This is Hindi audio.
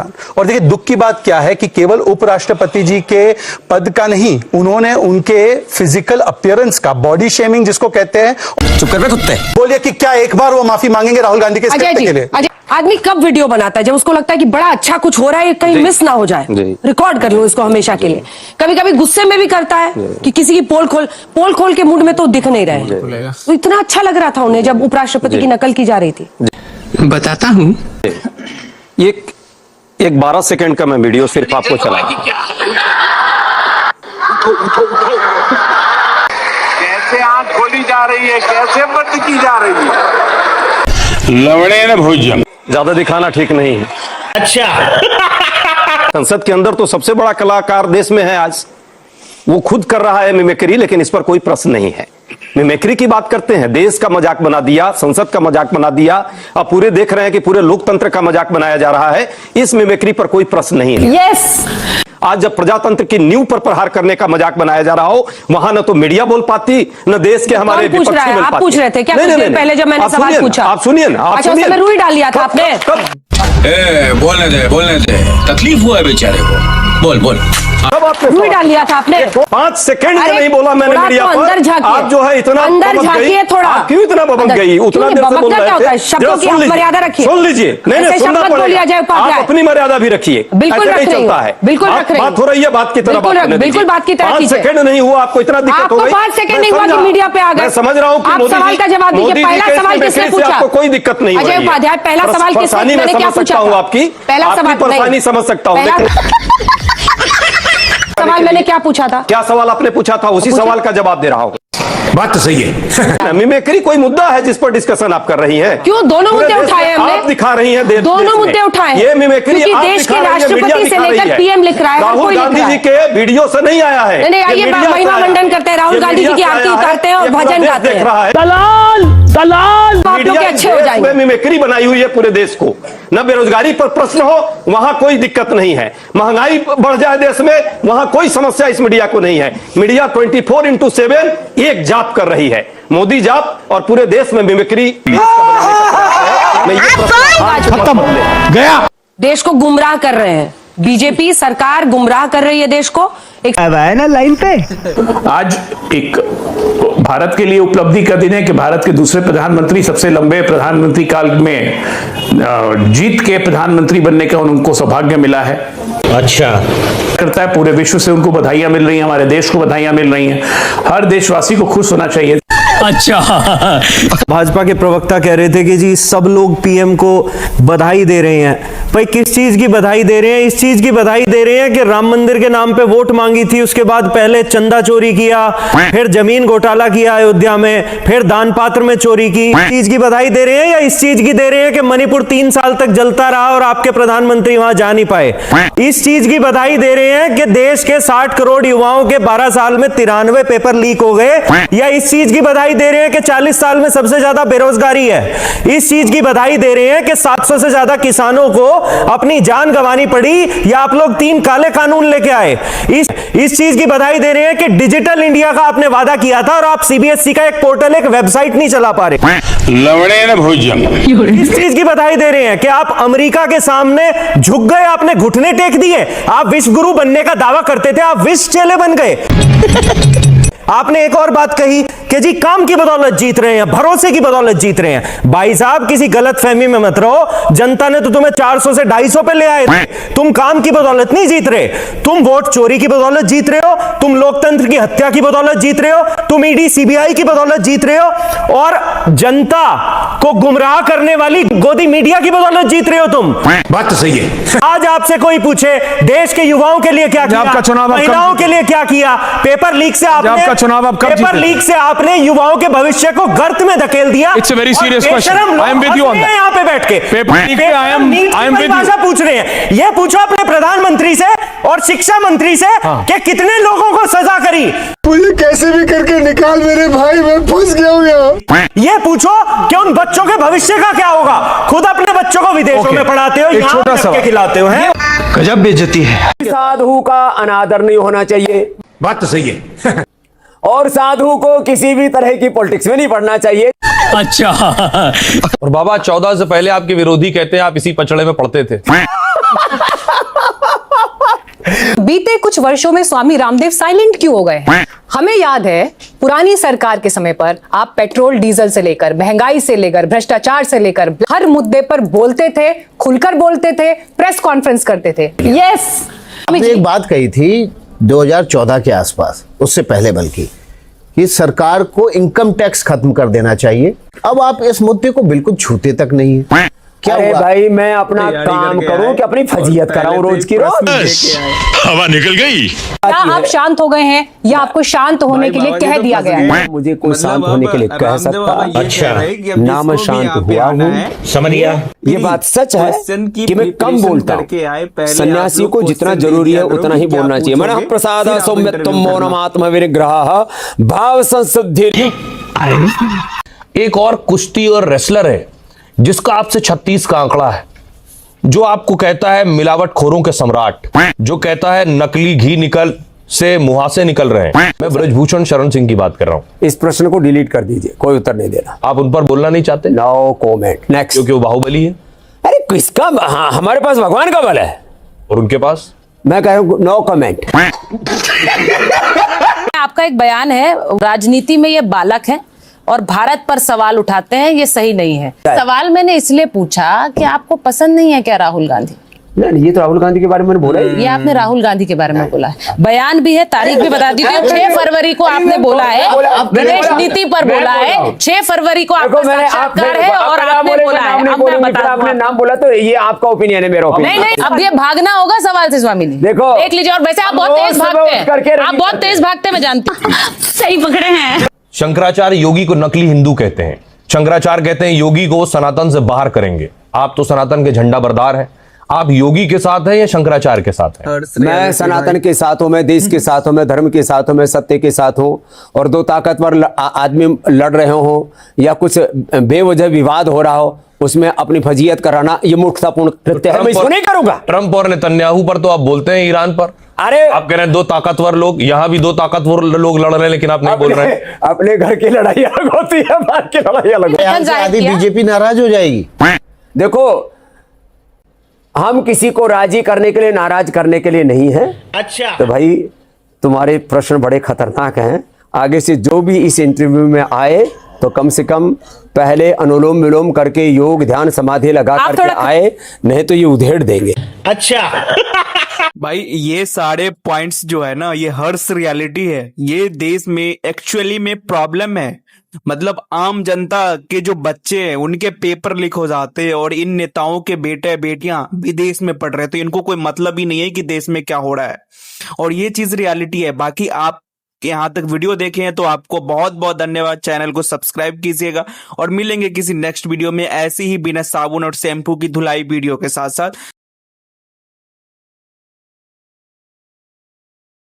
और देखिए दुख की बात क्या है कि केवल उपराष्ट्रपति जी के पद का नहीं, उन्होंने उनके फिजिकल अपीयरेंस का, बॉडी शेमिंग जिसको कहते हैं। चुप कर बे कुत्ते। बोलिए कि क्या एक बार वो माफी मांगेंगे राहुल गांधी के इस्तीफे के लिए? आदमी कब वीडियो बनाता है? जब उसको लगता है कि बड़ा अच्छा कुछ हो रहा है, कहीं मिस ना हो जाए, रिकॉर्ड कर लूं इसको हमेशा के लिए। कभी कभी गुस्से में भी करता है कि किसी की पोल खोल के मूड में तो दिख नहीं रहे। तो इतना अच्छा लग रहा था उन्हें जब उपराष्ट्रपति की नकल की जा रही थी। बताता हूँ, एक 12 सेकंड का मैं वीडियो सिर्फ आपको चला। कैसे आंख खोली जा रही है, कैसे बंद की जा रही है। लवड़े न भोजन ज्यादा दिखाना ठीक नहीं है। अच्छा संसद के अंदर तो सबसे बड़ा कलाकार देश में है आज, वो खुद कर रहा है मिमिक्री, लेकिन इस पर कोई प्रश्न नहीं है। मिमिक्री की बात करते हैं, देश का मजाक बना दिया, संसद का मजाक बना दिया। अब पूरे देख रहे हैं कि पूरे लोकतंत्र का मजाक बनाया जा रहा है। इस मिमिक्री पर कोई प्रश्न नहीं है। यस, आज जब प्रजातंत्र की नींव पर प्रहार करने का मजाक बनाया जा रहा हो, वहां न तो मीडिया बोल पाती, न देश के हमारे विपक्षी बोल पाते। आप पूछ रहे थे क्या? पहले जब मैंने सवाल पूछा, आप सुनिए ना, आप सुनिए। अच्छा, रुई डाल दिया था आपने। बोलने दे, तकलीफ हुआ है बेचारे को। बोल रुई डाल लिया था आपने। 5 सेकंड में नहीं बोला मैंने मीडिया पर। आप जो है इतना अंदर झांकिए थोड़ा। आप क्यों इतना बबक गई? उतना देर से बोल रहे थे। शब्दों की मर्यादा रखिए। सुन लीजिए। नहीं सुनना पड़ेगा। आप अपनी मर्यादा भी रखिए। बिल्कुल नहीं चलता है। बिल्कुल रख रही। बात हो रही है, बात की तरह बात करने दीजिए। बिल्कुल बात की तरह 5 सेकंड नहीं हुआ, आपको इतना दिक्कत हो गई। 5 सेकंड नहीं हुआ कि मीडिया पे आ गए। मैं समझ रहा हूँ कि आप सवाल का जवाब दीजिए। पहला सवाल किसने पूछा? आपको कोई दिक्कत नहीं हो रही है। अजय उपाध्याय, पहला सवाल किसने? मैंने क्या पूछा? आपकी पहला सवाल परेशानी समझ सकता हूँ। सवाल मैंने क्या पूछा था? क्या सवाल आपने पूछा था? उसी सवाल का जवाब दे रहा हूँ। बात तो सही है। मिमिक्री कोई मुद्दा है जिस पर डिस्कशन आप कर रही हैं? क्यों? दोनों मुद्दे उठाए हमने। आप दिखा रही हैं दोनों मुद्दे उठाए। ये मिमिक्री क्योंकि देश के राष्ट्रपति से लेकर पीएम लिख रहा है। राहुल गांधी जी के वीडियो से नहीं आया है। नहीं, आइए महिमा मंडन करते हैं, राहुल गांधी जी की आरती उतारते हैं और भजन गाते हैं। दलाल आप लोग के अच्छे हो जाएंगे। मिमिक्री बनाई हुई है पूरे देश को। न बेरोजगारी पर प्रश्न हो, वहां कोई दिक्कत नहीं है। महंगाई बढ़ जाए देश में, वहां कोई समस्या इस मीडिया को नहीं है। मीडिया 24/7 एक जाप कर रही है, मोदी जाप, और पूरे देश में मिमिक्री खत्म गया। देश को गुमराह कर रहे हैं। बीजेपी सरकार गुमराह कर रही है देश को। ना लाइन पे आज एक भारत के लिए उपलब्धि का दिन है कि भारत के दूसरे प्रधानमंत्री, सबसे लंबे प्रधानमंत्री काल में जीत के प्रधानमंत्री बनने का उनको सौभाग्य मिला है। अच्छा करता है, पूरे विश्व से उनको बधाइयां मिल रही हैं, हमारे देश को बधाइयां मिल रही हैं। हर देशवासी को खुश होना चाहिए। अच्छा भाजपा के प्रवक्ता कह रहे थे कि जी सब लोग पीएम को बधाई दे रहे हैं। भाई किस चीज की बधाई दे रहे हैं? इस चीज की बधाई दे रहे हैं कि राम मंदिर के नाम पे वोट मांगी थी, उसके बाद पहले चंदा चोरी किया, फिर जमीन घोटाला किया अयोध्या में, फिर दान पात्र में चोरी की। इस चीज की बधाई दे रहे हैं या इस चीज की दे रहे हैं कि मणिपुर 3 साल तक जलता रहा और आपके प्रधानमंत्री वहां जा नहीं पाए? इस चीज की बधाई दे रहे हैं कि देश के 60 करोड़ युवाओं के 12 साल में 93 पेपर लीक हो गए? या इस चीज की बधाई दे रहे हैं कि 40 साल में सबसे ज्यादा बेरोजगारी है? इस चीज की बधाई दे रहे हैं कि 700 से ज्यादा किसानों को अपनी जान गंवानी पड़ी, या आप लोग 3 काले कानून लेके आए? इस चीज की बधाई दे रहे हैं कि डिजिटल इंडिया का आपने वादा किया था और आप सीबीएसई का एक पोर्टल, एक वेबसाइट नहीं चला पा रहे। लवड़े न भोजन। इस चीज की बधाई दे रहे हैं कि आप अमेरिका के सामने झुक गए, आपने घुटने टेक दिए। आप विश्व गुरु बनने का दावा करते थे, आप विश्व चेले बन गए। आपने एक और बात कही कि जी काम की बदौलत जीत रहे हैं, भरोसे की बदौलत जीत रहे हैं। भाई साहब किसी गलत फहमी में मत रहो। जनता ने तो तुम्हें 400 से 250 पे ले आए थे। तुम काम की बदौलत नहीं जीत रहे, तुम वोट चोरी की बदौलत जीत रहे हो, तुम लोकतंत्र की हत्या की बदौलत जीत रहे हो, तुम ईडी सीबीआई की बदौलत जीत रहे हो, और जनता को गुमराह करने वाली गोदी मीडिया की बदौलत जीत रहे हो तुम। बात तो सही है। आज आपसे कोई पूछे देश के युवाओं के लिए क्या किया, आपका चुनाव महिलाओं के लिए क्या किया, पेपर लीक से आपने चुनाव आप कब पेपर लीक से आपने युवाओं के भविष्य को गर्त में धकेल दिया। It's a very serious question. I am with you on that. यहाँ पे बैठ के पेपर लीक पे आई एम विद यू। पूछ रहे हैं, ये पूछो अपने प्रधानमंत्री से और शिक्षा मंत्री से कि कितने लोगों को सजा करी। मुझे कैसे भी करके निकाल मेरे भाई, मैं फंस गया हूँ यहाँ। ये पूछो कि उन बच्चों के भविष्य का क्या होगा। खुद अपने बच्चों को विदेशों में पढ़ाते हो, एक छोटा सा खिलाते हो। गजब बेइज्जती है। साधु का अनादर नहीं होना चाहिए। बात तो सही है। और साधु को किसी भी तरह की पॉलिटिक्स में नहीं पढ़ना चाहिए। अच्छा। और बाबा 14 से पहले आपके विरोधी कहते हैं आप इसी पचड़े में पढ़ते थे। बीते कुछ वर्षों में स्वामी रामदेव साइलेंट क्यों हो गए? हमें याद है पुरानी सरकार के समय पर आप पेट्रोल डीजल से लेकर महंगाई से लेकर भ्रष्टाचार से लेकर हर मुद्दे पर बोलते थे, खुलकर बोलते थे, प्रेस कॉन्फ्रेंस करते थे। यस, आपने एक बात कही थी 2014 के आसपास, उससे पहले बल्कि, कि सरकार को इनकम टैक्स खत्म कर देना चाहिए। अब आप इस मुद्दे को बिल्कुल छूते तक नहीं है। क्या हुआ? भाई मैं अपना काम करूं कि अपनी फजीयत कराऊं रोज की रोज? हवा निकल गई। क्या आप शांत हो गए हैं या आपको शांत होने के लिए कह दिया गया है? मुझे कोई शांत होने के लिए कह सकता? अच्छा, ना मैं शांत हुआ हूँ, समझ गया। ये बात सच है कि मैं कम बोलता हूँ। सन्यासी को जितना जरूरी है उतना ही बोलना चाहिए। मन प्रसाद सौम्यत्वम मौनमात्म विनिग्रह भाव संसिद्धि। एक और कुश्ती और रेसलर है जिसका आपसे 36 का आंकड़ा है, जो आपको कहता है मिलावट खोरों के सम्राट, जो कहता है नकली घी निकल से मुहासे निकल रहे हैं। मैं ब्रजभूषण शरण सिंह की बात कर रहा हूं। इस प्रश्न को डिलीट कर दीजिए, कोई उत्तर नहीं देना। आप उन पर बोलना नहीं चाहते? No comment, next. क्योंकि वो बाहुबली है। अरे किसका? हाँ, हमारे पास भगवान का बल है और उनके पास? मैं कहूँ नो कमेंट। आपका एक बयान है, राजनीति में ये बालक है और भारत पर सवाल उठाते हैं, ये सही नहीं है। सवाल मैंने इसलिए पूछा कि आपको पसंद नहीं है क्या राहुल गांधी? नहीं, ये तो राहुल गांधी के बारे में मैंने बोला है। ये आपने राहुल गांधी के बारे में बोला है, बयान भी है, तारीख भी बता दीजिए। 6 फरवरी को आपने बोला है, विदेश नीति पर बोला है। 6 फरवरी को आपका साक्षात्कार है और आपने बोला है। आपने नाम बोला तो ये आपका ओपिनियन है, मेरा ओपिनियन नहीं। अब ये भागना होगा सवाल से स्वामी जी, देखो देख लीजिए। और वैसे आप बहुत तेज भागते हैं, आप बहुत तेज भागते, मैं जानती हूँ। सही पकड़े हैं। शंकराचार्य योगी को नकली हिंदू कहते हैं। शंकराचार्य कहते हैं योगी को सनातन से बाहर करेंगे। आप तो सनातन के झंडा बरदार हैं। आप योगी के साथ हैं या शंकराचार्य के साथ हैं? मैं सनातन के साथ हूं, मैं देश के साथ हूं, मैं धर्म के साथ हूं, मैं सत्य के साथ हूं। और दो ताकतवर आदमी लड़ रहे हो या कुछ बेवजह विवाद हो रहा हो, उसमें अपनी फजीयत कराना ये मूर्खतापूर्ण कृत्य है। मैं इसको नहीं करूंगा। ट्रंप और नेतन्याहू पर तो आप बोलते हैं, ईरान पर। अरे आप कह रहे हैं 2 ताकतवर लोग, यहां भी 2 ताकतवर लोग लड़ रहे हैं, लेकिन आप नहीं बोल रहे हैं। अपने घर की लड़ाई अलग होती है, बाहर की लड़ाई अलग होती है। आदि बीजेपी नाराज हो जाएगी। देखो, हम किसी को राजी करने के लिए, नाराज करने के लिए नहीं है। अच्छा, तो भाई तुम्हारे प्रश्न बड़े खतरनाक हैं। आगे से जो भी इस इंटरव्यू में आए तो कम से कम पहले अनुलोम विलोम करके योग ध्यान समाधि लगा करके आए, नहीं तो ये उधेड़ देंगे। अच्छा भाई, ये सारे पॉइंट्स जो है ना, ये हर्ष रियलिटी है। ये देश में एक्चुअली में प्रॉब्लम है। मतलब आम जनता के जो बच्चे हैं उनके पेपर लीक हो जाते हैं और इन नेताओं के बेटे बेटियां विदेश में पढ़ रहे, तो इनको कोई मतलब ही नहीं है कि देश में क्या हो रहा है। और ये चीज रियलिटी है। बाकी आप यहाँ तक वीडियो देखे हैं तो आपको बहुत बहुत धन्यवाद। चैनल को सब्सक्राइब कीजिएगा और मिलेंगे किसी नेक्स्ट वीडियो में ऐसी ही बिना साबुन और शैम्पू की धुलाई वीडियो के साथ साथ।